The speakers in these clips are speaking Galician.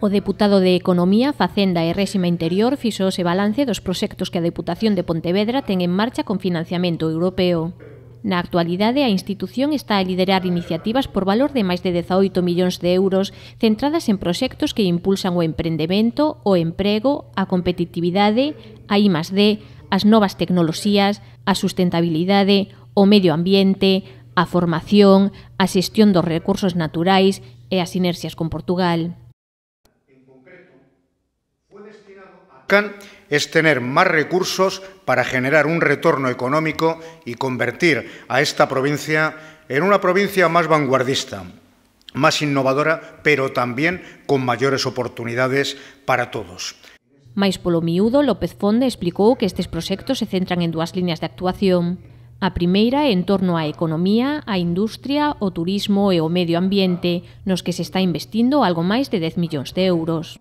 O deputado de Economía, Facenda e Réxime Interior fixo ese balance dos proxectos que a Deputación de Pontevedra ten en marcha con financiamento europeo. Na actualidade, a institución está a liderar iniciativas por valor de máis de 18 millóns de euros centradas en proxectos que impulsan o emprendemento, o emprego, a competitividade, a I+D, as novas tecnoloxías, a sustentabilidade, o medio ambiente, a formación, a xestión dos recursos naturais e as sinerxias con Portugal. Es tener más recursos para generar un retorno económico y convertir a esta provincia en una provincia más vanguardista, más innovadora, pero también con mayores oportunidades para todos. Mais polo miúdo, López Fonde explicou que estes proxectos se centran en dúas líneas de actuación. A primeira en torno á economía, á industria, o turismo e o medio ambiente, nos que se está investindo algo máis de 10 millóns de euros.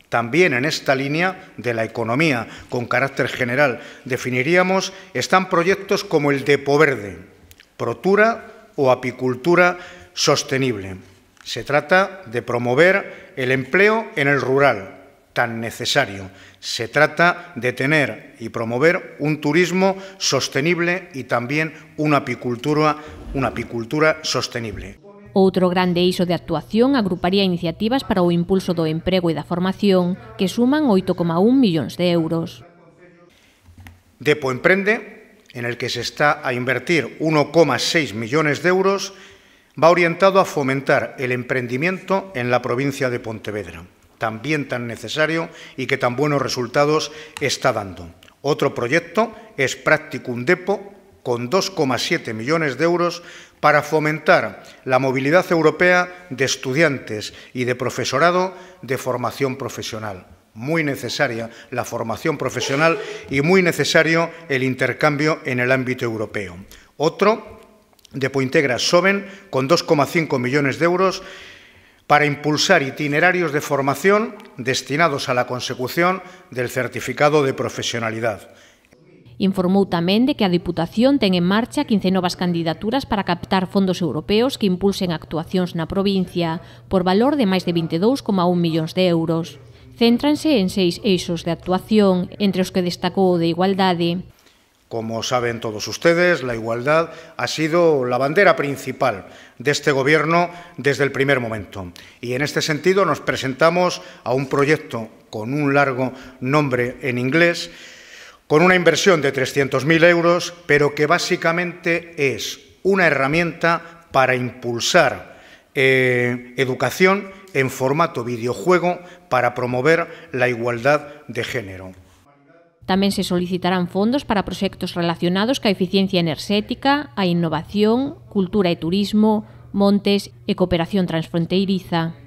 También en esta línea de la economía con carácter general definiríamos están proyectos como el de Poverde, Protura o apicultura sostenible. Se trata de promover el empleo en el rural, tan necesario. Se trata de tener y promover un turismo sostenible y también una apicultura sostenible. Outro grande eixo de actuación agruparía iniciativas para o impulso do emprego e da formación, que suman 8,1 millóns de euros. Depo Emprende, en el que se está a invertir 1,6 millones de euros, va orientado a fomentar el emprendimiento en la provincia de Pontevedra, también tan necesario y que tan buenos resultados está dando. Otro proyecto es Practicum Depo, con 2,7 millones de euros para fomentar la movilidad europea de estudiantes y de profesorado de formación profesional. Muy necesaria la formación profesional y muy necesario el intercambio en el ámbito europeo. Otro, Depo Integra Soven, con 2,5 millones de euros para impulsar itinerarios de formación destinados a la consecución del certificado de profesionalidad. Informou tamén de que a Deputación ten en marcha 15 novas candidaturas para captar fondos europeos que impulsen actuacións na provincia, por valor de máis de 22,1 millóns de euros. Céntranse en 6 eixos de actuación, entre os que destacou o de igualdade. Como saben todos ustedes, la igualdad ha sido la bandera principal de este Gobierno desde el primer momento. Y en este sentido nos presentamos a un proyecto con un largo nombre en inglés, con una inversión de 300.000 euros, pero que básicamente es una herramienta para impulsar educación en formato videojuego para promover la igualdad de género. Tamén se solicitarán fondos para proxectos relacionados ca eficiencia enerxética, a innovación, cultura e turismo, montes e cooperación transfronteiriza.